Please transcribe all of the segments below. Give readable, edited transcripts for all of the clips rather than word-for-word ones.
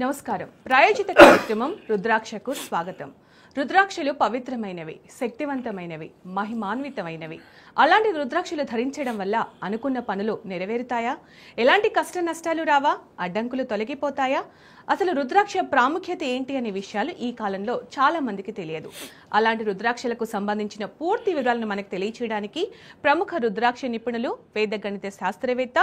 నమస్కారం. ప్రాయోజిత కార్యక్రమం రుద్రాక్షకు స్వాగతం. రుద్రాక్షలు పవిత్రమైనవి, శక్తివంతమైనవి, మహిమాన్వితమైనవి. అలాంటి రుద్రాక్షలు ధరించడం వల్ల అనుకున్న పనులు నెరవేరుతాయా? ఎలాంటి కష్ట నష్టాలు రావా? అడ్డంకులు తొలగిపోతాయా? అసలు రుద్రాక్ష ప్రాముఖ్యత ఏంటి అనే విషయాలు ఈ కాలంలో చాలా మందికి తెలియదు. అలాంటి రుద్రాక్షలకు సంబంధించిన పూర్తి వివరాలను మనకు తెలియచేయడానికి ప్రముఖ రుద్రాక్ష నిపుణులు, వేద గణిత శాస్త్రవేత్త,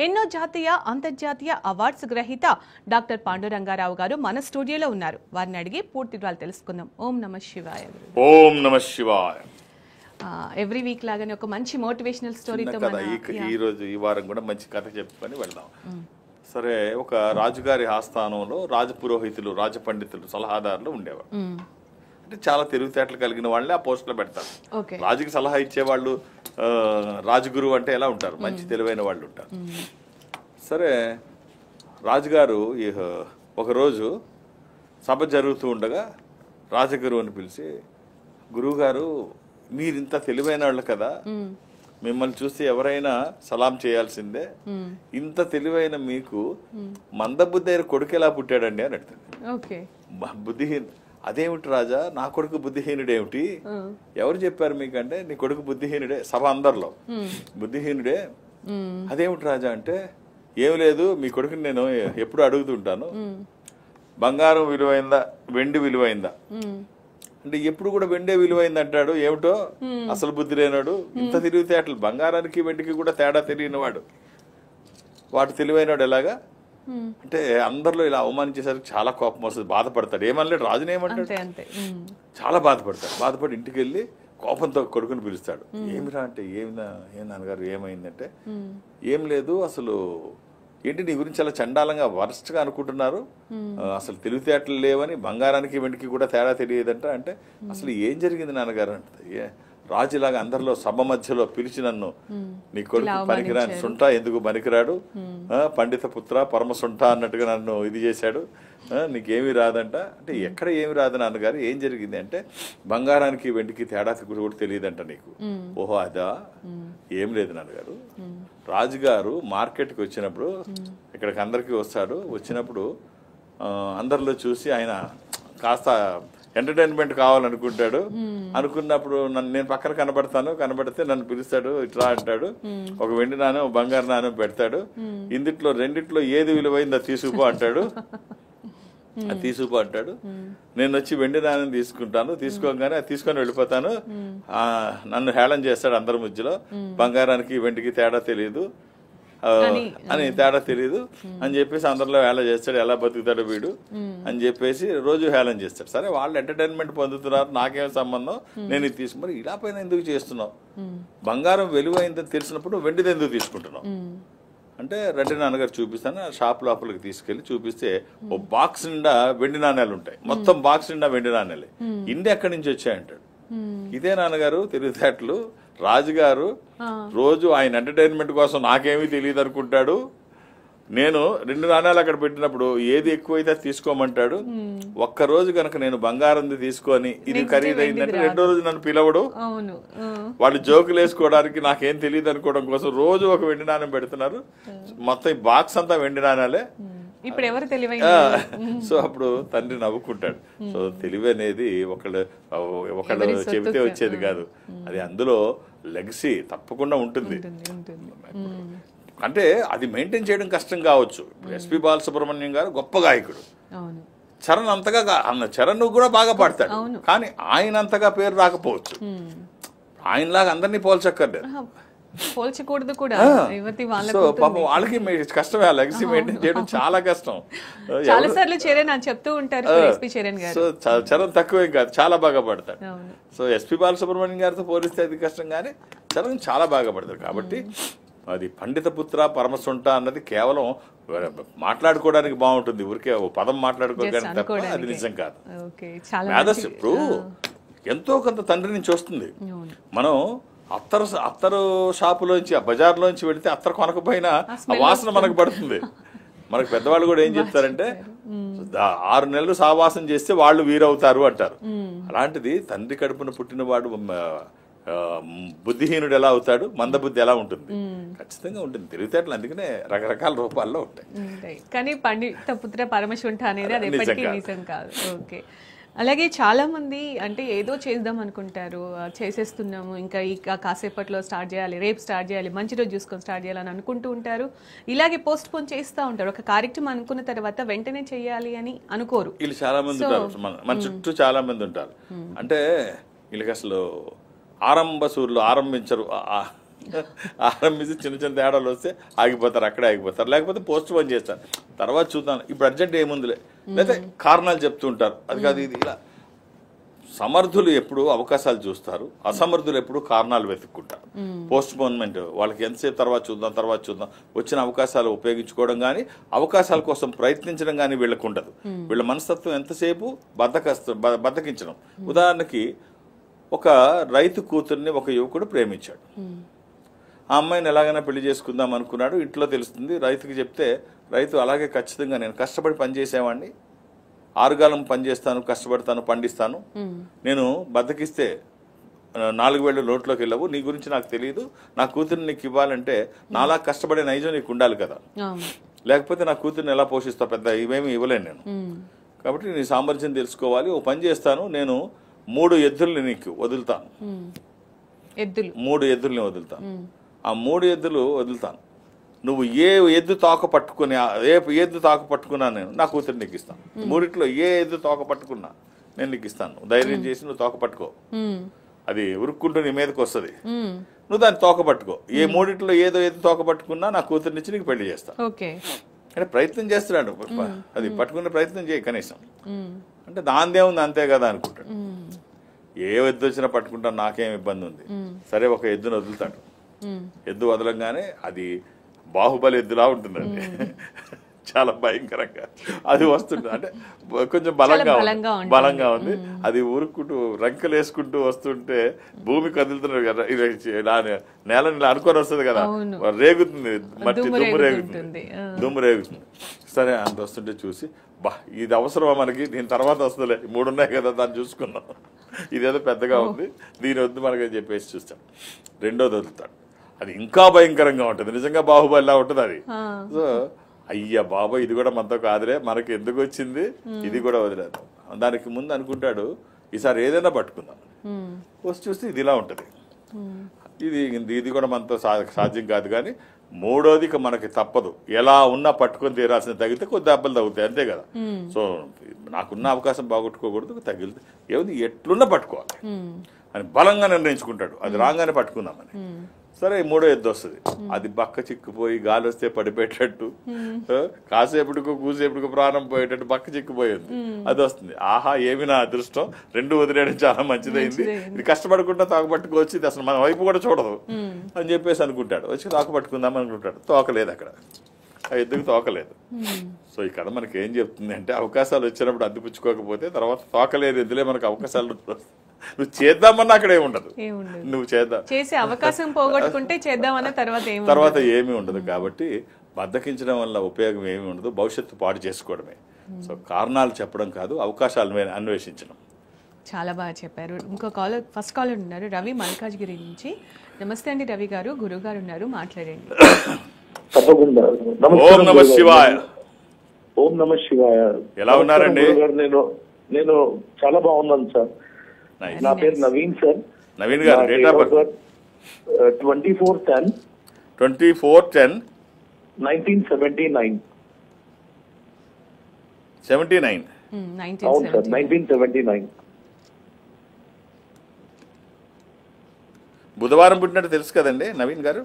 ఎన్నో జాతీయ అంతర్జాతీయ అవార్డ్స్ గ్రహీత డాక్టర్ పాండురంగారావు గారు మన స్టూడియోలో ఉన్నారు. వారిని అడిగి పూర్తి వివరాలు తెలుసుకుందాం. ఓం నమః శివాయ. ఓం నమః శివాయ. ఎవ్రీ వీక్ లాగానే ఒక మంచి మోటివేషనల్ స్టోరీతో ఈ వారం కూడా మంచి కథ చెప్పుకొని వెళ్దాం. సరే, ఒక రాజుగారి ఆస్థానంలో రాజపురోహితులు, రాజపండితులు, సలహాదారులు ఉండేవారు. అంటే చాలా తెలివితేటలు కలిగిన వాళ్ళే ఆ పోస్టులో పెడతారు. రాజుకి సలహా ఇచ్చేవాళ్ళు రాజగురువు అంటే ఎలా ఉంటారు? మంచి తెలివైన వాళ్ళు ఉంటారు. సరే, రాజుగారు ఒకరోజు సభ జరుగుతూ ఉండగా రాజగురువుని పిలిచి, గురువుగారు మీరింత తెలివైన వాళ్ళు కదా, మిమ్మల్ని చూసి ఎవరైనా సలాం చేయాల్సిందే. ఇంత తెలివైన మీకు మందబుద్ధి అయిన కొడుకు ఎలా పుట్టాడండి అని అడుగుతాడు. బుద్ధిహీన అదేమిటి రాజా, నా కొడుకు బుద్ధిహీనుడేమిటి? ఎవరు చెప్పారు మీకంటే, నీ కొడుకు బుద్ధిహీనుడే, సభ అందరిలో బుద్ధిహీనుడే. అదేమిటి రాజా అంటే, ఏం లేదు, మీ కొడుకుని నేను ఎప్పుడు అడుగుతుంటాను, బంగారం విలువైందా, వెండి విలువైందా అంటే ఎప్పుడు కూడా వెండే విలువైంది అంటాడు. ఏమిటో అసలు బుద్ధి లేనాడు, ఇంత తెలివితేటలు, బంగారానికి వెండికి కూడా తేడా తెలియనివాడు, వాడు తెలివైనవాడు ఎలాగా అంటే అందరిలో ఇలా అవమానించేసరికి చాలా కోపం వస్తుంది, బాధపడతాడు. ఏమనలేడు, రాజుని ఏమంటాడు, చాలా బాధపడతాడు. బాధపడి ఇంటికి వెళ్ళి కోపంతో కొడుకుని పిలుస్తాడు. ఏమిరా అంటే, ఏం నాన్నగారు ఏమైందంటే, ఏం లేదు, అసలు ఏంటి నీ గురించి అలా చండాలంగా వరస్ట్గా అనుకుంటున్నారు, అసలు తెలివితేటలు లేవని, బంగారానికి వెండికి కూడా తేడా తెలియదంట. అంటే అసలు ఏం జరిగింది నాన్నగారు అంటే, రాజులాగా అందరిలో సభ మధ్యలో పిలిచి నన్ను, నీ కొడుకు పనికిరాని సుంఠ, ఎందుకు పనికిరాడు, పండిత పుత్ర పరమ సుంఠ అన్నట్టుగా నన్ను ఇది చేశాడు, నీకేమీ రాదంట. అంటే ఎక్కడ ఏమి రాదు నాన్నగారు, ఏం జరిగింది అంటే, బంగారానికి వెండికి తేడా కూడా తెలియదంట నీకు. ఓహో అదా, ఏం లేదు నాన్నగారు, రాజుగారు మార్కెట్కి వచ్చినప్పుడు, ఇక్కడికి అందరికీ వస్తాడు, వచ్చినప్పుడు అందరిలో చూసి ఆయన కాస్త ఎంటర్టైన్మెంట్ కావాలనుకుంటాడు. అనుకున్నప్పుడు నేను పక్కన కనబడితే నన్ను పిలుస్తాడు, ఇట్లా అంటాడు, ఒక వెండి నాణెం బంగారు నాణెం పెడతాడు, ఇందుట్లో రెండిట్లో ఏది విలువైందో తీసుకుపో అంటాడు. అది తీసుకుపో అంటాడు. నేను వచ్చి వెండి నాణ్యం తీసుకుంటాను, తీసుకోగానే అది తీసుకొని వెళ్ళిపోతాను. నన్ను హేళన చేస్తాడు అందరి మధ్యలో, బంగారానికి వెండికి తేడా తెలియదు అని చెప్పేసి అందరిలో హేళన చేస్తాడు. ఎలా బతుకుతాడు వీడు అని చెప్పేసి రోజు హేళన చేస్తాడు. సరే, వాళ్ళు ఎంటర్టైన్మెంట్ పొందుతున్నారు, నాకేం సంబంధం, నేను ఇది తీసుకు, మరి ఇలా పైన ఎందుకు చేస్తున్నావు, బంగారం విలువైందని తెలిసినప్పుడు వెండిది ఎందుకు తీసుకుంటున్నావు అంటే, రెడ్డి నాన్నగారు చూపిస్తాను. షాప్ లోపలికి తీసుకెళ్లి చూపిస్తే ఓ బాక్స్ నిండా వెండి నాణ్యాలు ఉంటాయి, మొత్తం బాక్స్ నిండా వెండి నాణ్యాలే. ఇన్ని ఎక్కడి నుంచి వచ్చాయంటాడు. ఇదే నాన్నగారు తెలివితేటలు, రాజుగారు రోజు ఆయన ఎంటర్టైన్మెంట్ కోసం నాకేమీ తెలియదు అనుకుంటాడు. నేను 2 నాణ్యాలు అక్కడ పెట్టినప్పుడు ఏది ఎక్కువైతే తీసుకోమంటాడు. ఒక్కరోజు కనుక నేను బంగారంది తీసుకొని ఇది ఖరీదైందంటే 2వ రోజు నన్ను పిలవడు. వాళ్ళు జోకులు వేసుకోవడానికి, నాకేం తెలియదు అనుకోవడం కోసం రోజు ఒక వెండి నాణ్యం పెడుతున్నారు. మొత్తం ఈ బాక్స్ అంతా వెండి నాణ్యాలే. ఇప్పుడు ఎవరు తెలివైన సో అప్పుడు తండ్రి నవ్వుకుంటాడు. సో తెలివి అనేది ఒకళ్ళు చెబితే వచ్చేది కాదు, అది అందులో లెగసీ తప్పకుండా ఉంటుంది. అంటే అది మెయింటైన్ చేయడం కష్టం కావచ్చు. ఎస్పి బాలసుబ్రహ్మణ్యం గారు గొప్ప గాయకుడు, చరణ్ అంతగా చరణ్ కూడా బాగా పాడతాడు, కానీ ఆయన అంతగా పేరు రాకపోవచ్చు. ఆయనలాగా అందరినీ పోల్చక్కర్లేదు, పోల్చకూడదు కూడా. సో పాపం వాళ్ళకి కష్టమే, ఆ లెగసీ మెయింటైన్ చేయడం చాలా కష్టం. చాలా సార్లు చెప్తూ ఉంటారు. సో చరణ్ తక్కువేం కాదు, చాలా బాగా పడతాడు. సో ఎస్పి బాలసుబ్రహ్మణ్యం గారితో పోలిస్తే అది కష్టం, కానీ చరణ్ చాలా బాగా పడతాడు. కాబట్టి అది పండిత పుత్ర పరమసుంట అన్నది కేవలం మాట్లాడుకోవడానికి బాగుంటుంది, ఊరికే ఓ పదం మాట్లాడుకోవడానికి తప్ప అది నిజం కాదు. మేధస్సు ఇప్పుడు ఎంతో కొంత తండ్రి నుంచి వస్తుంది. మనం అత్తరు షాపులోంచి, ఆ బజార్లోంచి వెళితే అత్తరు కొనకపోయినా ఆ వాసన మనకు పడుతుంది. మనకు పెద్దవాళ్ళు కూడా ఏం చెప్తారంటే, 6 నెలలు సావాసం చేస్తే వాళ్ళు వీరవుతారు అంటారు. అలాంటిది తండ్రి కడుపున పుట్టిన వాడు బుద్ధిహీనుడు ఎలా అవుతాడు, మందబుద్ధి ఎలా ఉంటుంది, ఖచ్చితంగా ఉంటుంది. తెలివితేటలు అందుకనే రకరకాల రూపాల్లో ఉంటాయి. కానీ పండిత పుత్ర పరమశుంఠ అనేది అది ఎప్పటికీ నిజం నిజం కాదు. ఓకే. అలాగే చాలా మంది అంటే ఏదో చేద్దాం అనుకుంటారు, చేసేస్తున్నాము ఇంకా కాసేపట్లో స్టార్ట్ చేయాలి, రేపు స్టార్ట్ చేయాలి, మంచి రోజు చూసుకొని స్టార్ట్ చేయాలని అనుకుంటూ ఉంటారు. ఇలాగే పోస్ట్ పోన్ చేస్తూ ఉంటారు. ఒక కార్యక్రమం అనుకున్న తర్వాత వెంటనే చేయాలి అని అనుకోరు. వీళ్ళు చాలా మంది ఉంటారు, మన చుట్టూ చాలా మంది ఉంటారు. అంటే వీళ్ళకి అసలు ఆరంభసూరులు ఆరంభించరు. ఆరంభించి చిన్న చిన్న తేడాలు వస్తే ఆగిపోతారు, అక్కడే ఆగిపోతారు. లేకపోతే పోస్ట్ పోన్ చేస్తారు, తర్వాత చూద్దాం, ఇప్పుడు అర్జెంట్ ఏముందిలే, లేకపోతే కారణాలు చెప్తూ ఉంటారు. అది కాదు ఇది ఇలా. సమర్థులు ఎప్పుడు అవకాశాలు చూస్తారు, అసమర్థులు ఎప్పుడు కారణాలు వెతుక్కుంటారు. పోస్ట్ పోన్మెంట్ వాళ్ళకి ఎంతసేపు తర్వాత చూద్దాం వచ్చిన అవకాశాలు ఉపయోగించుకోవడం కానీ అవకాశాల కోసం ప్రయత్నించడం కానీ వీళ్ళకు ఉండదు. వీళ్ళ మనస్తత్వం ఎంతసేపు బద్దకించడం. ఉదాహరణకి ఒక రైతు కూతుర్ని ఒక యువకుడు ప్రేమించాడు. ఆ అమ్మాయిని ఎలాగైనా పెళ్లి చేసుకుందాం అనుకున్నాడు. ఇంట్లో తెలుస్తుంది, రైతుకి చెప్తే రైతు అలాగే ఖచ్చితంగా నేను కష్టపడి పనిచేసేవాడిని, ఆరుగాలం పనిచేస్తాను, కష్టపడతాను, పండిస్తాను, నేను బద్దకిస్తే 4,000 నోట్లోకి వెళ్ళవు, నీ గురించి నాకు తెలియదు, నా కూతుర్ని నీకు ఇవ్వాలంటే నాలా కష్టపడే నైజం నీకు ఉండాలి కదా, లేకపోతే నా కూతుర్ని ఎలా పోషిస్తావు, పెద్ద ఇవేమి ఇవ్వలేను నేను, కాబట్టి నీ సామర్థ్యం తెలుసుకోవాలి, ఓ పని చేస్తాను, నేను 3 ఎద్దుల్ని నీకు వదులుతాను, 3 ఎద్దుల్ని వదులుతాను, ఆ 3 ఎద్దులు వదులుతాను, నువ్వు ఏ ఎద్దు తోక పట్టుకుని ఏ ఎద్దు తోక పట్టుకున్నా నేను నా కూతురు నీకు ఇస్తాను, 3 ఏ ఎద్దు తోక పట్టుకున్నా నేను నీకు ఇస్తాను, ధైర్యం చేసి నువ్వు తోక పట్టుకో, అది ఉరుక్కుంటూ నీ మీదకి వస్తుంది, నువ్వు దాన్ని తోక పట్టుకో, ఏ 3 ఏదో ఎద్దు తోక పట్టుకున్నా నా కూతురునిచ్చి నీకు పెళ్లి చేస్తాను అంటే ప్రయత్నం చేస్తున్నాడు. అది పట్టుకునే ప్రయత్నం చేయి కనీసం, అంటే దాందేముంది అంతే కదా అనుకుంటాడు. ఏ ఎద్దు వచ్చినా పట్టుకుంటాను, నాకేం ఇబ్బంది ఉంది, సరే ఒక ఎద్దును వదులుతాడు. ఎద్దు వదలంగానే అది బాహుబలి ఎద్దులా ఉంటుంది, అది చాలా భయంకరంగా అది వస్తుంది, అంటే కొంచెం బలంగా ఉంది, అది ఊరుకుంటూ రంకెలు వేసుకుంటూ వస్తుంటే భూమి కదులుతున్నారు కదా, నేలని అనుకొని వస్తుంది కదా, రేగుతుంది, మట్టి దుమ్ము రేగుతుంది. సరే అంత వస్తుంటే చూసి, బా ఇది అవసరమా మనకి, దీని తర్వాత వస్తుందిలే, 3 ఉన్నాయి కదా దాన్ని చూసుకున్నాం, ఇదేదో పెద్దగా ఉంది, దీని వద్దు మనకి చెప్పేసి చూస్తాం. రెండోది వదులుతాడు, అది ఇంకా భయంకరంగా ఉంటుంది, నిజంగా బాహుబలిలా ఉంటుంది అది. సో అయ్యా బాబా ఇది కూడా మనతో కాదులే, మనకి ఎందుకు వచ్చింది, ఇది కూడా వదిలేద్దాం. దానికి ముందు అనుకుంటాడు ఈసారి ఏదైనా పట్టుకుందాం, వచ్చి చూస్తే ఇది ఇలా ఉంటుంది, ఇది కూడా మనతో సాధ్యం కాదు, కానీ 3వది మనకి తప్పదు, ఎలా ఉన్నా పట్టుకొని తీరాల్సిన తగిలితే కొద్ది దెబ్బలు తగ్గుతాయి అంతే కదా. సో నాకున్న అవకాశం బాగొట్టుకోకూడదు, తగిలితే ఏముంది ఎట్లున్నా పట్టుకోవాలి అని బలంగా నిర్ణయించుకుంటాడు. అది రాగానే పట్టుకుందామని. సరే 3వ ఎద్దు వస్తుంది, అది బక్క చిక్కుపోయి గాలి వస్తే పడిపోయేటట్టు, కాసేపటికో కూసేపటికో ప్రాణం పోయేటట్టు బక్క చిక్కుపోయింది, అది వస్తుంది. ఆహా ఏమి నా అదృష్టం, 2 వదిలేయడం చాలా మంచిదైంది, ఇది కష్టపడకుండా తాకపట్టుకోవచ్చు, ఇది అసలు మన వైపు కూడా చూడదు అని చెప్పేసి అనుకుంటాడు. వచ్చి తాకపట్టుకుందాం అనుకుంటాడు, తోకలేదు అక్కడ, ఆ ఎద్దుకు తోకలేదు. సో ఇక్కడ మనకి ఏం చెప్తుంది అంటే, అవకాశాలు వచ్చినప్పుడు అందిపుచ్చుకోకపోతే తర్వాత తోకలేదు ఎద్దులే మనకు అవకాశాలు, నువ్వు చేద్దామన్నా అక్కడ ఏమి ఉండదు, నువ్వు చేసే అవకాశం పోగొట్టుకుంటే చేద్దామన్న తర్వాత ఏమీ ఉండదు. కాబట్టి బద్దకించడం వల్ల ఉపయోగం ఏమి ఉండదు, భవిష్యత్తు పాడు చేసుకోవడమే. సో కారణాలు చెప్పడం కాదు, అవకాశాలు అన్వేషించడం. చాలా బాగా చెప్పారు. ఇంకో ఫస్ట్ కాలర్ ఉన్నారు, రవి మల్కాజ్గిరి నుంచి. నమస్తే అండి రవి గారు, గురువు గారు ఉన్నారు, మాట్లాడండి. ఓం నమః శివాయ. ఓం నమః శివాయ. ఎలా ఉన్నారండి? నేను చాలా బాగున్నాను సార్. నా పేరు నవీన్ సార్. నవీన్ గారు, డేట్ ఆఫ్ బర్త్ 24/10 1979. అవును సార్, 1979. బుధవారం పుట్టినట్టు తెలుసు కదండి నవీన్ గారు?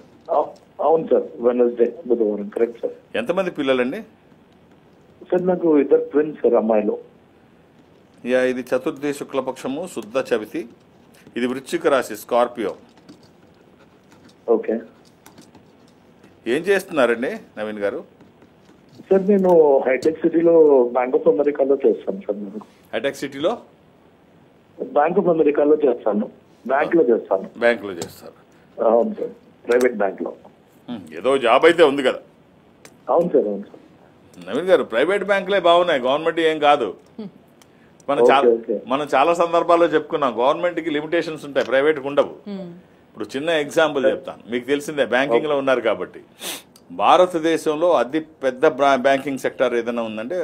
అవును సార్, వెనస్డే బుధవారం, కరెక్ట్ సార్. ఎంతమంది పిల్లలండి? సార్ నాకు 2 ట్విన్స్ సార్, అమ్మాయిలు. ఇది చతుర్థి శుక్లపక్షము, శుద్ధ చవితి, ఇది వృశ్చిక రాశి, స్కార్పియో. ఓకే. ఏం చేస్తున్నారండి నవీన్ గారు? సార్ నేను హైటెక్ సిటీలో బ్యాంక్ ఆఫ్ అమెరికాలో చేస్తాను సార్. నేను హైటెక్ సిటీలో బ్యాంక్ ఆఫ్ అమెరికాలో చేస్తాను, బ్యాంక్ లో చేస్తారు. అవును సార్, ప్రైవేట్ బ్యాంక్ లో. ఏదో జాబ్ అయితే ఉంది కదా? అవును సార్, అవును సార్. నవీన్ గారు, ప్రైవేట్ బ్యాంకులే బాగున్నాయి, గవర్నమెంట్ ఏం కాదు. మనం చాలా సందర్భాల్లో చెప్పుకున్నాం, గవర్నమెంట్ కి లిమిటేషన్స్ ఉంటాయి, ప్రైవేట్ కి ఉండవు. ఇప్పుడు చిన్న ఎగ్జాంపుల్ చెప్తాను, మీకు తెలిసిందే, బ్యాంకింగ్ లో ఉన్నారు కాబట్టి. భారతదేశంలో అతి పెద్ద బ్యాంకింగ్ సెక్టర్ ఏదైనా ఉందంటే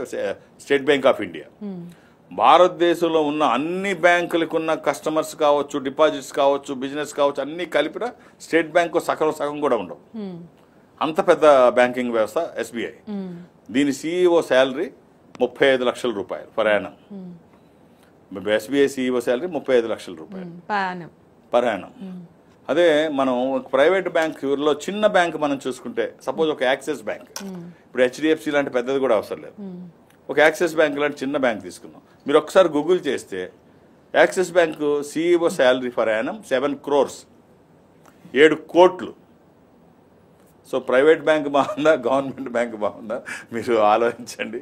స్టేట్ బ్యాంక్ ఆఫ్ ఇండియా. భారతదేశంలో ఉన్న అన్ని బ్యాంకులకు ఉన్న కస్టమర్స్ కావచ్చు, డిపాజిట్స్ కావచ్చు, బిజినెస్ కావచ్చు, అన్ని కలిపిన స్టేట్ బ్యాంకు సగం కూడా ఉండవు. అంత పెద్ద బ్యాంకింగ్ వ్యవస్థ ఎస్బీఐ. దీని సిఇఓ శాలరీ 35 లక్షల రూపాయలు per annum. SBI CEO salary 35 లక్షల రూపాయలు పర్ యానం. అదే మనం ప్రైవేట్ బ్యాంకులో చిన్న బ్యాంక్ మనం చూసుకుంటే, సపోజ్ ఒక యాక్సిస్ బ్యాంక్, ఇప్పుడు హెచ్డిఎఫ్సి లాంటి పెద్దది కూడా అవసరం లేదు, ఒక యాక్సిస్ బ్యాంక్ లాంటి చిన్న బ్యాంక్ తీసుకున్నాం. మీరు ఒకసారి గూగుల్ చేస్తే Axis bank CEO salary per annum 7 crores, 7 కోట్లు. సో ప్రైవేట్ బ్యాంక్ బాగుందా, గవర్నమెంట్ బ్యాంక్ బాగుందా, మీరు ఆలోచించండి.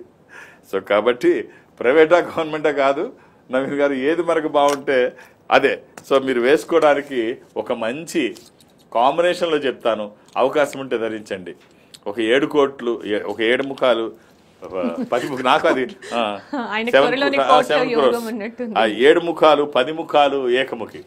సో కాబట్టి ప్రైవేటా గవర్నమెంటా కాదు, నవీన్ గారు, ఏది మనకు బాగుంటే అదే. సో మీరు వేసుకోవడానికి ఒక మంచి కాంబినేషన్లో చెప్తాను, అవకాశం ఉంటే ధరించండి. ఒక 7 కోట్లు, ఒక 7 ముఖాలు, 10 ముఖాలు, నాకు అది 7 ముఖాలు, 10 ముఖాలు ఏకముఖి.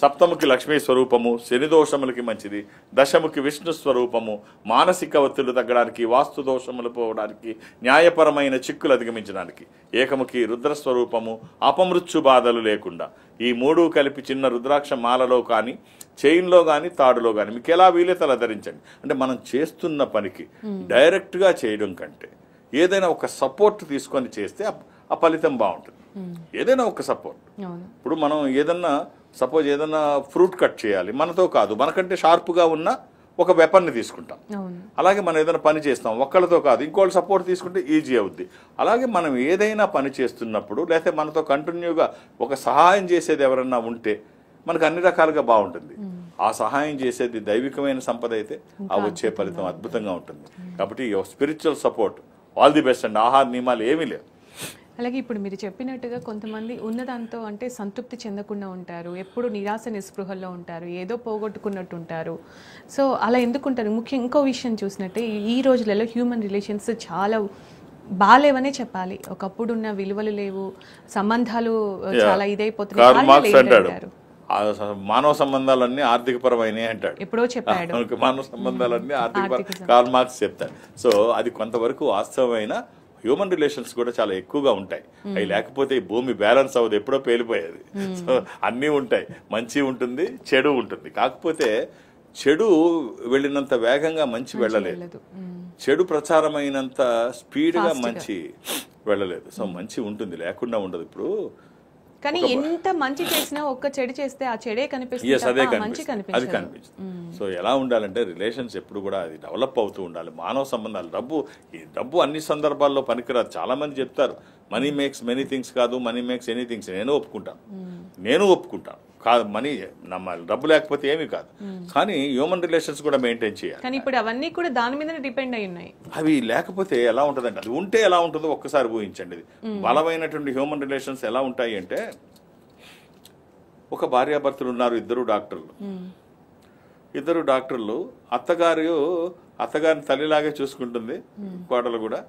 సప్తముఖి లక్ష్మీ స్వరూపము, శని దోషములకి మంచిది. దశముఖి విష్ణు స్వరూపము, మానసిక ఒత్తిళ్లు తగ్గడానికి, వాస్తు దోషములు పోవడానికి, న్యాయపరమైన చిక్కులు అధిగమించడానికి. ఏకముఖి రుద్రస్వరూపము, అపమృత్యు బాధలు లేకుండా. ఈ 3 కలిపి చిన్న రుద్రాక్ష మాలలో కానీ, చైన్లో కానీ, తాడులో కానీ మీకు ఎలా వీలైతే అలా ధరించండి. అంటే మనం చేస్తున్న పనికి డైరెక్ట్గా చేయడం కంటే ఏదైనా ఒక సపోర్ట్ తీసుకొని చేస్తే ఆ ఫలితం బాగుంటుంది. ఏదైనా ఒక సపోర్ట్. ఇప్పుడు మనం ఏదన్నా సపోజ్ ఏదన్నా ఫ్రూట్ కట్ చేయాలి, మనతో కాదు, మనకంటే షార్ప్గా ఉన్న ఒక వెపన్ని తీసుకుంటాం. అలాగే మనం ఏదైనా పని చేస్తాం, ఒక్కళ్ళతో కాదు, ఇంకోళ్ళ సపోర్ట్ తీసుకుంటే ఈజీ అవుద్ది. అలాగే మనం ఏదైనా పని చేస్తున్నప్పుడు, లేకపోతే మనతో కంటిన్యూగా ఒక సహాయం చేసేది ఎవరన్నా ఉంటే మనకు అన్ని రకాలుగా బాగుంటుంది. ఆ సహాయం చేసేది దైవికమైన సంపద అయితే ఆ వచ్చే ఫలితం అద్భుతంగా ఉంటుంది. కాబట్టి spiritual support all the best అండి. ఆహార నియమాలు ఏమీ లేవు. అలాగే ఇప్పుడు మీరు చెప్పినట్టుగా కొంతమంది ఉన్నదాంతో అంటే సంతృప్తి చెందకుండా ఉంటారు, ఎప్పుడు నిరాశ నిస్పృహల్లో ఉంటారు, ఏదో పోగొట్టుకున్నట్టు ఉంటారు. సో అలా ఎందుకుంటారు? ముఖ్యంగా ఇంకో విషయం చూసినట్టే ఈ రోజులలో హ్యూమన్ రిలేషన్స్ చాలా బాగాలేవనే చెప్పాలి. ఒకప్పుడు ఉన్న విలువలు లేవు, సంబంధాలు చాలా ఇదైపోతున్నాయి. మానవ సంబంధాలన్నీ ఆర్థికపరమైన అంటాడు, ఎప్పుడో చెప్పాడు. మానవ సంబంధాలన్నీ ఆర్థిక కార్ల్ మార్క్స్ చెప్తాడు. సో అది కొంతవరకు వాస్తవమైన హ్యూమన్ రిలేషన్స్ కూడా చాలా ఎక్కువగా ఉంటాయి. అవి లేకపోతే ఈ భూమి బ్యాలెన్స్ అవ్వదు, ఎప్పుడో పేలిపోయేది. సో అన్నీ ఉంటాయి, మంచి ఉంటుంది, చెడు ఉంటుంది. కాకపోతే చెడు వెళ్ళినంత వేగంగా మంచి వెళ్ళలేదు, చెడు ప్రచారమైనంత స్పీడ్గా మంచి వెళ్ళలేదు. సో మంచి ఉంటుంది, లేకుండా ఉండదు. ఇప్పుడు కానీ ఎంత మంచి చేసినా ఒక్క చెడు చేస్తే ఆ చెడే కనిపిస్తుంది, అది కనిపిస్తుంది. సో ఎలా ఉండాలంటే రిలేషన్స్ ఎప్పుడు కూడా అది డెవలప్ అవుతూ ఉండాలి. మానవ సంబంధాలు, డబ్బు అన్ని సందర్భాల్లో పనికిరాదు. చాలా మంది చెప్తారు మనీ మేక్స్ మెనీ థింగ్స్ కాదు, మనీ మేక్స్ ఎనీ థింగ్స్. నేను ఒప్పుకుంటాను కాదు, మనీ నమ్మాలి, డబ్బు లేకపోతే ఏమీ కాదు. కానీ హ్యూమన్ రిలేషన్స్ కూడా మెయింటైన్ చేయాలి. కానీ ఇప్పుడు అవన్నీ కూడా దాని మీద డిపెండ్ అయి ఉన్నాయి. అవి లేకపోతే ఎలా ఉంటుందంటే, అది ఉంటే ఎలా ఉంటుందో ఒక్కసారి ఊహించండి. బలమైనటువంటి హ్యూమన్ రిలేషన్స్ ఎలా ఉంటాయి అంటే, ఒక భార్యాభర్తలు ఉన్నారు, ఇద్దరు డాక్టర్లు. అత్తగారిని తల్లిలాగే చూసుకుంటుంది, కోడలు కూడా.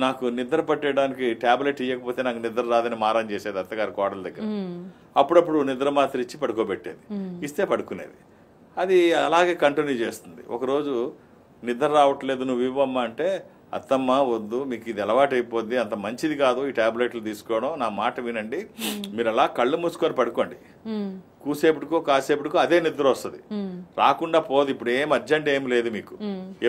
నాకు నిద్ర పట్టేయడానికి టాబ్లెట్ ఇవ్వకపోతే నాకు నిద్ర రాదని మారం చేసేది అత్తగారి కోడల దగ్గర. అప్పుడప్పుడు నిద్ర మాత్ర ఇచ్చి పడుకోబెట్టేది, ఇస్తే పడుకునేది. అది అలాగే కంటిన్యూ చేస్తుంది. ఒకరోజు నిద్ర రావట్లేదు, నువ్వు ఇవ్వమ్మా అంటే, అత్తమ్మ వద్దు, మీకు ఇది అలవాటు అయిపోద్ది, అంత మంచిది కాదు ఈ టాబ్లెట్లు తీసుకోవడం, నా మాట వినండి, మీరు అలా కళ్ళు మూసుకొని పడుకోండి, కాసేపటికో అదే నిద్ర వస్తుంది, రాకుండా పోదు, ఇప్పుడు ఏం అర్జెంట్ ఏం లేదు మీకు,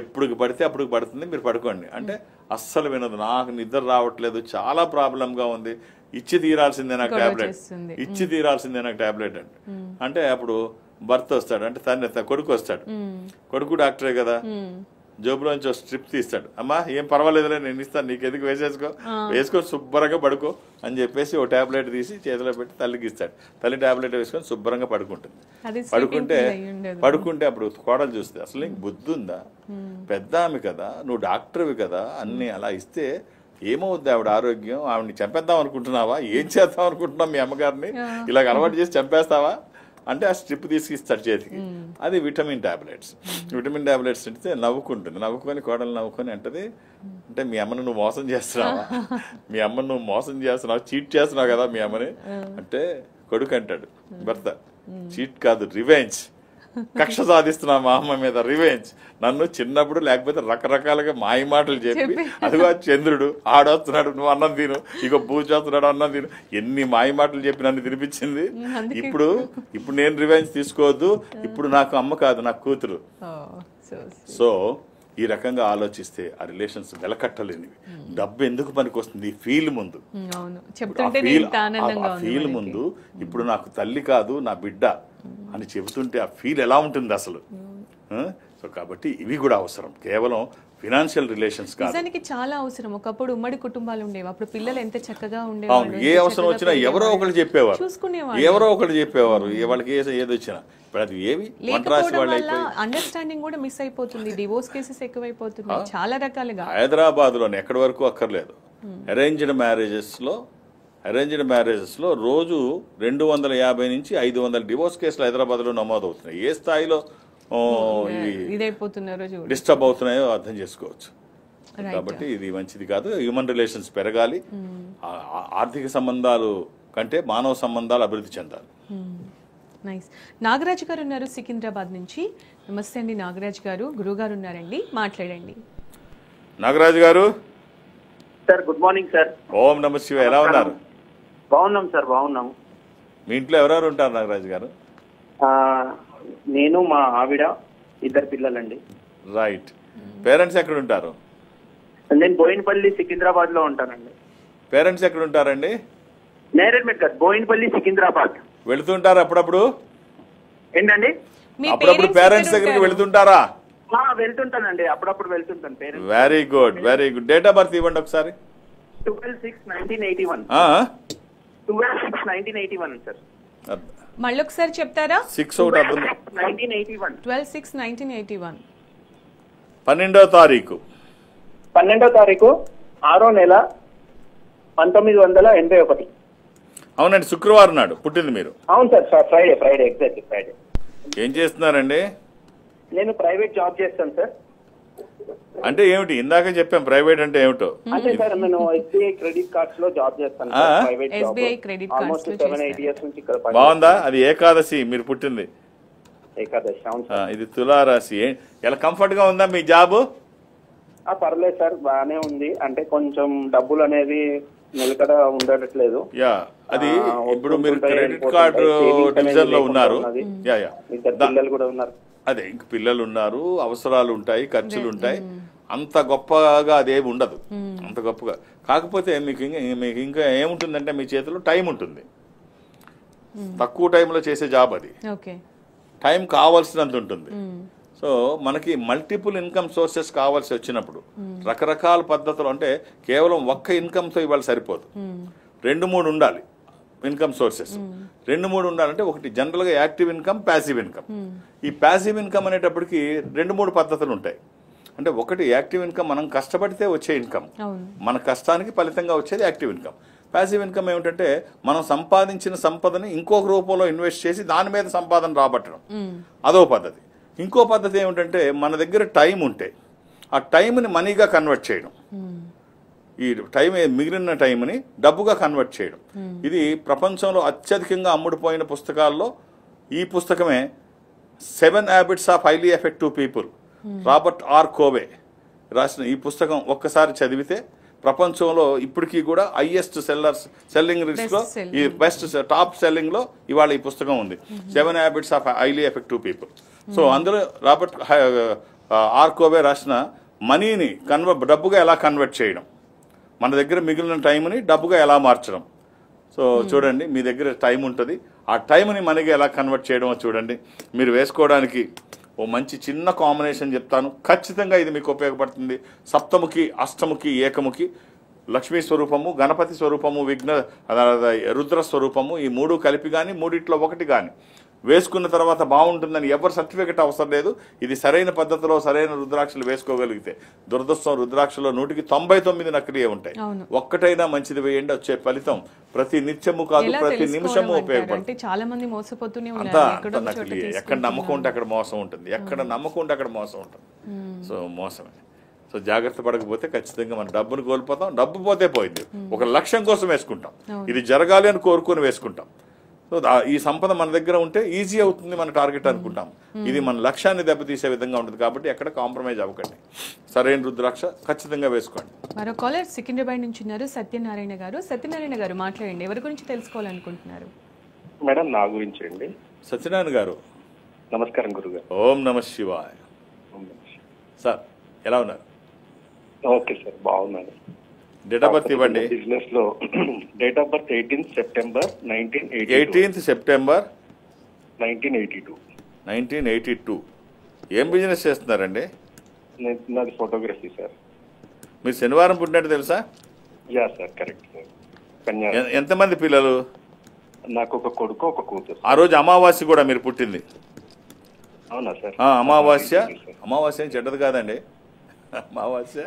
ఎప్పుడు పడితే అప్పుడు పడుతుంది, మీరు పడుకోండి అంటే అస్సలు వినదు. నాకు నిద్ర రావట్లేదు, చాలా ప్రాబ్లంగా ఉంది, ఇచ్చి తీరాల్సిందే నాకు టాబ్లెట్ అంటే అప్పుడు భర్త వస్తాడు, అంటే కొడుకు వస్తాడు. కొడుకు డాక్టరే కదా, జోబులోంచి స్ట్రిప్ తీస్తాడు. అమ్మా ఏం పర్వాలేదులే, నేను ఇస్తాను, నీకు ఎందుకు వేసుకొని శుభ్రంగా పడుకో అని చెప్పేసి ఓ టాబ్లెట్ తీసి చేతిలో పెట్టి తల్లికి ఇస్తాడు. తల్లి టాబ్లెట్ వేసుకొని శుభ్రంగా పడుకుంటుంది. పడుకుంటే అప్పుడు కోడలు చూస్తే, అసలు నీకు బుద్ధి ఉందా, పెద్ద ఆమె కదా, నువ్వు డాక్టర్వి కదా, అన్ని అలా ఇస్తే ఏమవుద్ది ఆవిడ ఆరోగ్యం, ఆవిడని చంపేద్దాం అనుకుంటున్నావా, ఏం చేద్దాం అనుకుంటున్నావు, మీ అమ్మగారిని ఇలాగ అలవాటు చేసి చంపేస్తావా అంటే ఆ స్ట్రిప్ తీసుకిస్తాడు చేతికి, అది విటమిన్ టాబ్లెట్స్. విటమిన్ టాబ్లెట్స్ అంటే నవ్వుకుంటుంది, నవ్వుకొని కోడలు నవ్వుకొని అంటది, అంటే మీ అమ్మను నువ్వు మోసం చేస్తున్నావా, మీ అమ్మను నువ్వు మోసం చేస్తున్నావు, చీట్ చేస్తున్నావు కదా మీ అమ్మని అంటే కొడుకు అంటాడు భర్త, చీట్ కాదు రివెంజ్, కక్ష సాధిస్తున్నా మా అమ్మ మీద, రివెంజ్. నన్ను చిన్నప్పుడు లేకపోతే రకరకాలుగా మాయ మాటలు చెప్పి, అదిగో చంద్రుడు ఆడొస్తున్నాడు నువ్వు అన్నం తిను, ఇక పూజేస్తున్నాడు అన్నం తిను, ఎన్ని మాయ మాటలు చెప్పి నన్ను తినిపించింది. ఇప్పుడు నేను రివెంజ్ తీసుకోవద్దు, ఇప్పుడు నాకు అమ్మ కాదు నాకు కూతురు. సో ఈ రకంగా ఆలోచిస్తే ఆ రిలేషన్స్ వెలకట్టలేనివి. డబ్బు ఎందుకు పనికి వస్తుంది? ఫీల్ ముందు, ఫీల్ ముందు ఇప్పుడు నాకు తల్లి కాదు నా బిడ్డ అని చెబుతుంటే ఆ ఫీల్ ఎలా ఉంటుంది అసలు. సో కాబట్టి ఇవి కూడా అవసరం, కేవలం ఫినాన్షియల్ రిలేషన్స్ కాదు. నిజానికి చాలా అవసరం. ఒకప్పుడు ఉమ్మడి కుటుంబాలు ఉండేవి, అప్పుడు పిల్లలు ఎంత చక్కగా అవును, ఉండేవాళ్ళు, ఏ అవసరం వచ్చినా ఎవరో ఒకరు చెప్పేవారు, ఎవరో ఒకరు చెప్పేవారు, వాళ్ళకి ఏది వచ్చినా. ఇప్పుడు అది ఏవి వంటరాసి వాళ్ళు అయిపోయి అండర్స్టాండింగ్ కూడా మిస్ అయిపోతుంది, డివోర్స్ కేసెస్ ఎక్కువైపోతున్నాయి చాలా రకాలుగా. హైదరాబాద్ లోనే ఎక్కడి వరకు అక్కర్లేదు, అరేంజ్డ్ మ్యారేజెస్ లో రోజు 250 నుంచి 500 డివోర్స్ కేసులు హైదరాబాద్ లో నమోదవుతున్నాయి. ఏ స్థాయిలో డిస్టర్బ్ అవుతున్నాయో అర్థం చేసుకోవచ్చు. కాబట్టి ఇది మంచిది కాదు. హ్యూమన్ రిలేషన్స్ పెరగాలి, ఆర్థిక సంబంధాలు కంటే మానవ సంబంధాలు అభివృద్ధి చెందాలి. నైస్. నాగరాజ్ గారు ఉన్నారు సికింద్రాబాద్ నుంచి. నమస్తే అండి నాగరాజ్ గారు, గురువు గారు ఉన్నారండి, మాట్లాడండి. నాగరాజ్ గారు సార్, గుడ్ మార్నింగ్ సార్. ఓం నమ శివాయ. ఎలా ఉన్నారు? బాగున్నాం సార్, బాగున్నాం. మీ ఇంట్లో ఎవరెవరు ఉంటారు నాగరాజ్ గారు? నేను, మా ఆవిడ, 2 పిల్లలండి. రైట్. పేరెంట్స్ ఎక్కడ ఉంటారు? నేను బోయినపల్లి సికింద్రాబాద్ లో ఉంటానండి. పేరెంట్స్ ఎక్కడ ఉంటారండి? నేరేడ్మెట్ గారు, బోయినపల్లి సికింద్రాబాద్. వెళుతుంటారు అప్పుడప్పుడు? ఏంటండి? అప్పుడప్పుడు పేరెంట్స్ దగ్గరికి వెళుతుంటారా? వెళ్తుంటానండి, అప్పుడప్పుడు వెళ్తుంటాను parents. Very good, very good. Date of birth ఇవ్వండి ఒకసారి. 12/6/1981. 12/6/1981 సార్. మళ్ళీ ఒకసారి చెప్తారా? 12/6/1981. 12/6/1981. 12వ తారీఖు 6వ నెల 1981. అవునండి, శుక్రవారం నాడు పుట్టింది మీరు. అవును సార్, ఫ్రైడే ఎగ్జాక్ట్లీ ఫ్రైడే. ఏం చేస్తున్నారండి? నేను ప్రైవేట్ జాబ్ చేస్తాను సార్. అంటే ఏమిటి? ఇందాక చెప్పాం ప్రైవేట్ అంటే ఏమిటో. అంటే సార్ నేను SBI క్రెడిట్ కార్డ్స్ లో జాబ్ చేస్తాను. Private job. SBI credit cards almost 7-8 years నుంచి ఇక్కడ పని. బాగుందా? అది ఏకాదశి మీరు పుట్టింది. ఏకాదశి. అవును సార్. ఇది తులారాశి. ఎలా కంఫర్ట్ గా ఉందా మీ జాబ్? పర్లేదు సార్, బాగానే ఉంది. అంటే కొంచెం డబ్బులు అనేది నిలకడ ఉండట్లేదు. యా, అది ఇప్పుడు మీరు క్రెడిట్ కార్డు డివిజన్ లో ఉన్నారు. యా యా, 2 పిల్లలు కూడా ఉన్నారు. అదే, ఇంక పిల్లలు ఉన్నారు, అవసరాలు ఉంటాయి, ఖర్చులు ఉంటాయి. అంత గొప్పగా అదేమి ఉండదు, అంత గొప్పగా. కాకపోతే మీకు ఇంకా ఏముంటుందంటే మీ చేతిలో టైం ఉంటుంది. తక్కువ టైంలో చేసే జాబ్ అది. టైం కావాల్సినంత ఉంటుంది. సో మనకి మల్టిపుల్ ఇన్కమ్ సోర్సెస్ కావాల్సి వచ్చినప్పుడు రకరకాల పద్ధతులు, అంటే కేవలం ఒక్క ఇన్కమ్తో ఇవాళ సరిపోదు, 2-3 ఉండాలి ఇన్కమ్ సోర్సెస్. 2-3 ఉండాలంటే ఒకటి జనరల్గా యాక్టివ్ ఇన్కమ్, ప్యాసివ్ ఇన్కమ్. ఈ ప్యాసివ్ ఇన్కమ్ అనేటప్పటికి 2-3 పద్ధతులు ఉంటాయి. అంటే ఒకటి యాక్టివ్ ఇన్కమ్, మనం కష్టపడితే వచ్చే ఇన్కమ్, మన కష్టానికి ఫలితంగా వచ్చేది యాక్టివ్ ఇన్కమ్. ప్యాసివ్ ఇన్కమ్ ఏమిటంటే మనం సంపాదించిన సంపదని ఇంకొక రూపంలో ఇన్వెస్ట్ చేసి దాని మీద సంపాదన రాబట్టడం, అదో పద్ధతి. ఇంకో పద్ధతి ఏమిటంటే మన దగ్గర టైం ఉంటే ఆ టైంని మనీగా కన్వర్ట్ చేయడం, ఈ టైం మిగిలిన టైంని డబ్బుగా కన్వర్ట్ చేయడం. ఇది ప్రపంచంలో అత్యధికంగా అమ్ముడుపోయిన పుస్తకాల్లో ఈ పుస్తకమే 7 habits of highly effective people, Robert R Covey రాసిన ఈ పుస్తకం ఒక్కసారి చదివితే ప్రపంచంలో ఇప్పటికీ కూడా హైయెస్ట్ సెల్లింగ్ లిస్ట్ లో, ఈ బెస్ట్ టాప్ సెల్లింగ్ లో ఇవాళ ఈ పుస్తకం ఉంది, 7 habits of highly effective people. So అందులో రాబర్ట్ ఆర్ కోవే రాసిన మనీని డబ్బుగా ఎలా కన్వర్ట్ చేయడం, మన దగ్గర మిగిలిన టైంని డబ్బుగా ఎలా మార్చడం. సో చూడండి, మీ దగ్గర టైం ఉంటుంది, ఆ టైంని మనీగా ఎలా కన్వర్ట్ చేయడమో చూడండి. మీరు వేసుకోవడానికి ఓ మంచి చిన్న కాంబినేషన్ చెప్తాను, ఖచ్చితంగా ఇది మీకు ఉపయోగపడుతుంది. సప్తముఖి, అష్టముఖి, ఏకముఖి, లక్ష్మీ స్వరూపము, గణపతి స్వరూపము, రుద్ర స్వరూపము, ఈ 3 కలిపి కానీ 3 ఒకటి కానీ వేసుకున్న తర్వాత బాగుంటుందని ఎవరు సర్టిఫికెట్ అవసరం లేదు. ఇది సరైన పద్ధతిలో సరైన రుద్రాక్షలు వేసుకోగలిగితే. దురదృష్టం రుద్రాక్షలో 199 నకిలీ ఉంటాయి. ఒక్కటైనా మంచిది వేయండి, వచ్చే ఫలితం ప్రతి నిత్యము కాదు ప్రతి నిమిషము ఉపయోగపడుతుంది. చాలా మంది మోసపోతూనే అంతా నకిలీ. ఎక్కడ నమ్మకం ఉంటే అక్కడ మోసం ఉంటుంది, ఎక్కడ నమ్మకం ఉంటే అక్కడ మోసం ఉంటుంది. సో మోసమే. సో జాగ్రత్త పడకపోతే ఖచ్చితంగా మనం డబ్బును కోల్పోతాం. డబ్బు పోతే పోయింది. ఒక లక్ష్యం కోసం వేసుకుంటాం, ఇది జరగాలి అని కోరుకొని వేసుకుంటాం. సో ఈ సంపద మన దగ్గర ఉంటే ఈజీ అవుతుంది మన టార్గెట్ అనుకుంటాం. ఇది మన లక్ష్యాన్ని దెబ్బతీసే విధంగా ఉంటుంది. కాబట్టి ఎక్కడ కాంప్రమైజ్ అవ్వకండి, సరైన రుద్రాక్ష ఖచ్చితంగా వేసుకోండి. మరో కాలర్ సికింద్రాబాద్ నుంచి ఉన్నారు, సత్యనారాయణ గారు. సత్యనారాయణ గారు మాట్లాడండి, ఎవరి గురించి తెలుసుకోవాలనుకుంటున్నారు? మేడం నా గురించి అండి. సత్యనారాయణ గారు నమస్కారం గురుగారు. ఓం నమ శివాయ. సార్ ఎలా ఉన్నారు? ఓకే సార్, బాగున్నాను. డేట్ ఆఫ్ బర్త్ ఇవ్వండి. బిజినెస్ లో date of birth 18th September 1982. 18th September 1982. 1982. ఏం బిజినెస్ చేస్తున్నారండి? నాది ఫోటోగ్రఫీ సార్. మీరు శనివారం పుట్టినట్టు తెలుసా? Yeah sir, correct sir. కన్యా. ఎంతమంది పిల్లలు? నాకు ఒక కొడుకు ఒక కూతురు. ఆ రోజు అమావాస్య కూడా మీరు పుట్టింది. అవునా సార్? అమావాస్య. అమావాస్య చెడ్డది కాదండి. అమావాస్య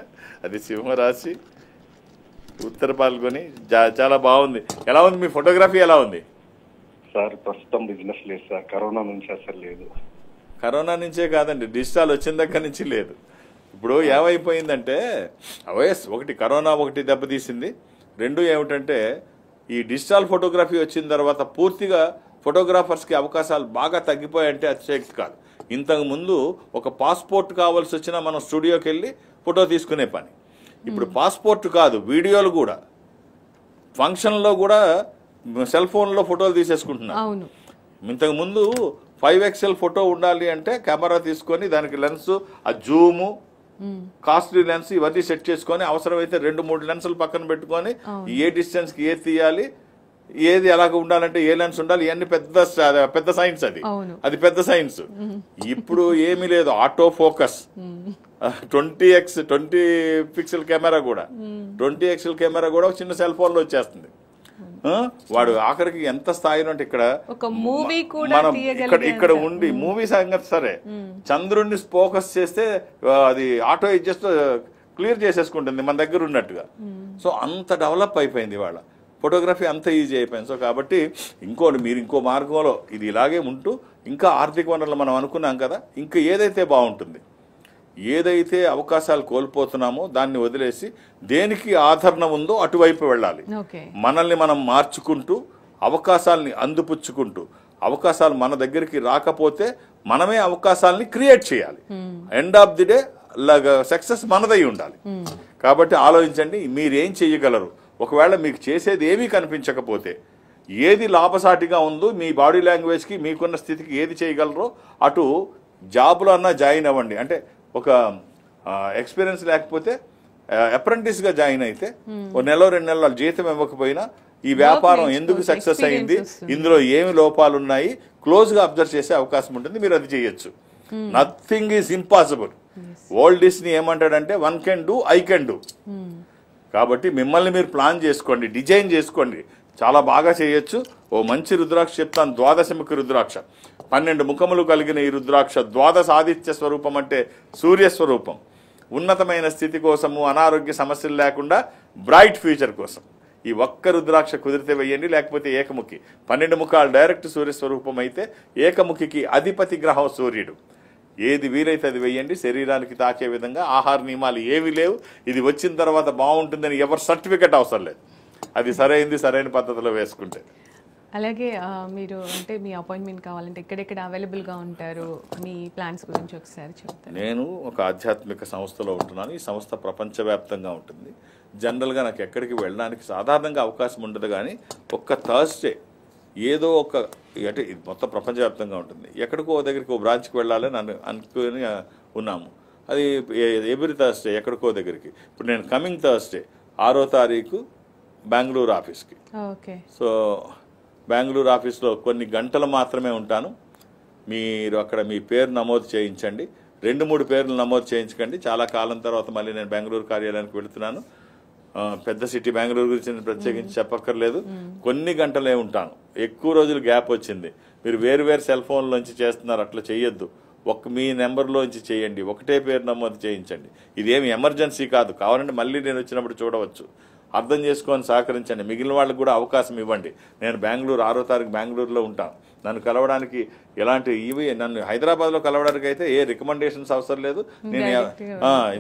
అది సింహరాశి, ఉత్తర పాల్గొని చాలా బాగుంది. ఎలా ఉంది మీ ఫోటోగ్రఫీ? ఎలా ఉంది సార్? ప్రస్తుతం బిజినెస్ లేదు సార్, కరోనా నుంచి అసలు లేదు. కరోనా నుంచే కాదండి, డిజిటల్ వచ్చిన దగ్గర నుంచి లేదు. ఇప్పుడు ఏమైపోయిందంటే ఒకటి కరోనా ఒకటి దెబ్బతీసింది. రెండు ఏమిటంటే ఈ డిజిటల్ ఫోటోగ్రఫీ వచ్చిన తర్వాత పూర్తిగా ఫోటోగ్రాఫర్స్కి అవకాశాలు బాగా తగ్గిపోయాయంటే అతిశక్తి కాదు. ఇంతకుముందు ఒక పాస్పోర్ట్ కావాల్సి వచ్చినా మనం స్టూడియోకి వెళ్ళి ఫోటో తీసుకునే పని. ఇప్పుడు పాస్పోర్ట్ కాదు, వీడియోలు కూడా ఫంక్షన్లో కూడా సెల్ ఫోన్లో ఫోటోలు తీసేసుకుంటున్నారు. ఇంతకుముందు 5XL ఫోటో ఉండాలి అంటే కెమెరా తీసుకొని దానికి లెన్స్, ఆ జూము, కాస్ట్లీ లెన్స్ ఇవన్నీ సెట్ చేసుకొని అవసరమైతే 2-3 లెన్సులు పక్కన పెట్టుకొని ఏ డిస్టెన్స్కి ఏది తీయాలి, ఏది ఎలాగ ఉండాలంటే ఏ లెన్స్ ఉండాలి, ఇవన్నీ పెద్ద సైన్స్. అది పెద్ద సైన్స్. ఇప్పుడు ఏమీ లేదు, ఆటో ఫోకస్ 20 పిక్సెల్ కెమెరా కూడా 20XL కెమెరా కూడా చిన్న సెల్ ఫోన్ లో వచ్చేస్తుంది. వాడు ఆఖరికి ఎంత స్థాయిలో అంటే మనం ఇక్కడ ఉండి మూవీ సంగతి సరే, చంద్రుడిని ఫోకస్ చేస్తే అది ఆటో జస్ట్ క్లియర్ చేసేసుకుంటుంది మన దగ్గర ఉన్నట్టుగా. సో అంత డెవలప్ అయిపోయింది వాళ్ళ ఫోటోగ్రఫీ, అంత ఈజీ అయిపోయింది. సో కాబట్టి మీరు ఇంకో మార్గంలో ఇది ఇలాగే ఉంటూ ఇంకా ఆర్థిక వనరులు మనం అనుకున్నాం కదా, ఇంకా ఏదైతే బాగుంటుంది, ఏదైతే అవకాశాలు కోల్పోతున్నామో దాన్ని వదిలేసి దేనికి ఆదరణ ఉందో అటువైపు వెళ్ళాలి. మనల్ని మనం మార్చుకుంటూ అవకాశాలని అందిపుచ్చుకుంటూ, అవకాశాలు మన దగ్గరికి రాకపోతే మనమే అవకాశాలని క్రియేట్ చేయాలి. End of the day success మనదై ఉండాలి. కాబట్టి ఆలోచించండి, మీరేం చేయగలరు. ఒకవేళ మీకు చేసేది ఏమీ కనిపించకపోతే, ఏది లాభసాటిగా ఉందో మీ బాడీ లాంగ్వేజ్కి మీకున్న స్థితికి ఏది చేయగలరో అటు జాబ్లో అన్నా జాయిన్ అవ్వండి. అంటే ఒక ఎక్స్పీరియన్స్ లేకపోతే అప్రెంటిస్గా జాయిన్ అయితే 1 నెల 2 నెలల జీతం ఇవ్వకపోయినా ఈ వ్యాపారం ఎందుకు సక్సెస్ అయింది, ఇందులో ఏమి లోపాలు ఉన్నాయి, క్లోజ్గా అబ్జర్వ్ చేసే అవకాశం ఉంటుంది. మీరు అది చేయొచ్చు. Nothing is impossible. World Disney ఏమంటాడంటే 1 can do, I can do. కాబట్టి మిమ్మల్ని మీరు ప్లాన్ చేసుకోండి, డిజైన్ చేసుకోండి, చాలా బాగా చేయొచ్చు. ఓ మంచి రుద్రాక్ష చెప్తాను, ద్వాదశముఖి రుద్రాక్ష. 12 ముఖములు కలిగిన ఈ రుద్రాక్ష ద్వాదశ ఆదిత్య స్వరూపం అంటే సూర్యస్వరూపం. ఉన్నతమైన స్థితి కోసము, అనారోగ్య సమస్యలు లేకుండా బ్రైట్ ఫ్యూచర్ కోసం ఈ ఒక్క రుద్రాక్ష కుదిరితే వేయండి. లేకపోతే ఏకముఖి 12 ముఖాలు డైరెక్ట్ సూర్యస్వరూపం అయితే ఏకముఖికి అధిపతి గ్రహం సూర్యుడు. ఏది వీలైతే అది వేయండి. శరీరానికి తాకే విధంగా ఆహార నియమాలు ఏవి లేవు. ఇది వచ్చిన తర్వాత బాగుంటుందని ఎవరు సర్టిఫికెట్ అవసరం లేదు. అది సరైన పద్ధతిలో వేసుకుంటే. అలాగే మీరు అంటే మీ అపాయింట్మెంట్ కావాలంటే ఎక్కడెక్కడ అవైలబుల్గా ఉంటారు, మీ ప్లాన్స్ గురించి ఒకసారి చెప్తాను. నేను ఒక ఆధ్యాత్మిక సంస్థలో ఉంటున్నాను. ఈ సంస్థ ప్రపంచవ్యాప్తంగా ఉంటుంది. జనరల్గా నాకు ఎక్కడికి వెళ్ళడానికి సాధారణంగా అవకాశం ఉండదు, కానీ ఒక్క థర్స్డే ఏదో ఒక అంటే ఇది మొత్తం ప్రపంచవ్యాప్తంగా ఉంటుంది. ఎక్కడికో దగ్గరికి ఓ బ్రాంచ్కి వెళ్ళాలని అనుకుని ఉన్నాము. అది ఎవ్రీ థర్స్డే ఎక్కడికో దగ్గరికి. ఇప్పుడు నేను కమింగ్ థర్స్డే 6వ తారీఖు బెంగళూరు ఆఫీస్కి. సో బెంగళూరు ఆఫీస్లో కొన్ని గంటలు మాత్రమే ఉంటాను. మీరు అక్కడ మీ పేరు నమోదు చేయించండి. 2-3 పేర్లు నమోదు చేయించకండి. చాలా కాలం తర్వాత మళ్ళీ నేను బెంగళూరు కార్యాలయానికి వెళుతున్నాను. పెద్ద సిటీ బెంగళూరు గురించి నేను ప్రత్యేకించి చెప్పక్కర్లేదు. కొన్ని గంటలే ఉంటాను. ఎక్కువ రోజులు గ్యాప్ వచ్చింది. మీరు వేరు సెల్ ఫోన్లోంచి చేస్తున్నారు, అట్లా చేయొద్దు. మీ నెంబర్లోంచి చేయండి, ఒకటే పేరు నమోదు చేయించండి. ఇదేమి ఎమర్జెన్సీ కాదు, కావాలంటే మళ్ళీ నేను వచ్చినప్పుడు చూడవచ్చు. అర్థం చేసుకొని సహకరించండి. మిగిలిన వాళ్ళకి కూడా అవకాశం ఇవ్వండి. నేను బెంగళూరు 6వ తారీఖు బెంగళూరులో ఉంటాను. నన్ను కలవడానికి నన్ను హైదరాబాద్లో కలవడానికి అయితే ఏ రికమెండేషన్స్ అవసరం లేదు.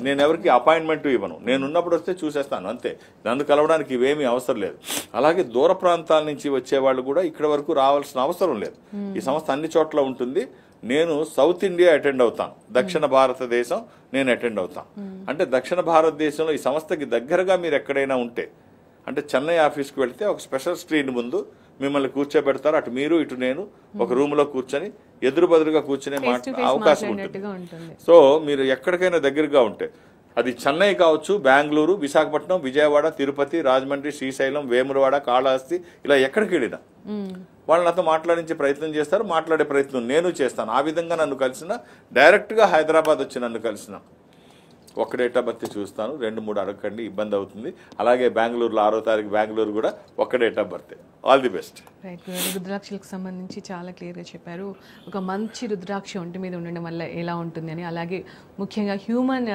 నేను ఎవరికి అపాయింట్మెంట్ ఇవ్వను. నేను ఉన్నప్పుడు వస్తే చూసేస్తాను అంతే. నన్ను కలవడానికి ఇవేమీ అవసరం లేదు. అలాగే దూర ప్రాంతాల నుంచి వచ్చేవాళ్ళు కూడా ఇక్కడ వరకు రావాల్సిన అవసరం లేదు. ఈ సంస్థ అన్ని చోట్ల ఉంటుంది. నేను సౌత్ ఇండియా అటెండ్ అవుతాను, దక్షిణ భారతదేశం నేను అటెండ్ అవుతాను. అంటే దక్షిణ భారతదేశంలో ఈ సంస్థకి దగ్గరగా మీరు ఎక్కడైనా ఉంటే, అంటే చెన్నై ఆఫీస్కి వెళ్తే ఒక స్పెషల్ స్క్రీన్ ముందు మిమ్మల్ని కూర్చోబెడతారు. అటు మీరు ఇటు నేను ఒక రూమ్లో కూర్చొని ఎదురుబదురుగా కూర్చునే అవకాశం ఉంటుంది. సో మీరు ఎక్కడికైనా దగ్గరగా ఉంటే, అది చెన్నై కావచ్చు, బెంగళూరు, విశాఖపట్నం, విజయవాడ, తిరుపతి, రాజమండ్రి, శ్రీశైలం, వేములవాడ, కాళహస్తి, ఇలా ఎక్కడికి వెళ్ళినా వాళ్ళు నాతో మాట్లాడించే ప్రయత్నం చేస్తారు. మాట్లాడే ప్రయత్నం నేను చేస్తాను. ఆ విధంగా నన్ను కలిసిన, డైరెక్ట్గా హైదరాబాద్ వచ్చి నన్ను కలిసిన ఒక డేట్ ఆఫ్ బర్త్ చూస్తాను. 2-3 అడగండి, ఇబ్బంది అవుతుంది. అలాగే బెంగళూరులో 6వ తారీఖు బెంగళూరు కూడా ఒక date of birth. All the best. Right. రుద్రాక్షలకు సంబంధించి చాలా క్లియర్గా చెప్పారు. ఒక మంచి రుద్రాక్ష ఒంటి మీద ఉండడం వల్ల ఎలా ఉంటుంది అని, అలాగే ముఖ్యంగా హ్యూమన్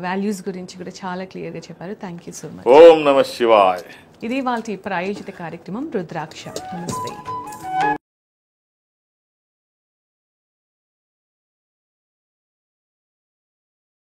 వాల్యూస్ గురించి కూడా చాలా క్లియర్గా చెప్పారు. Thank you so much. ఓం నమః శివాయ. ఇది వాళ్ళ ప్రాయోజిత కార్యక్రమం రుద్రాక్ష. నమస్తే.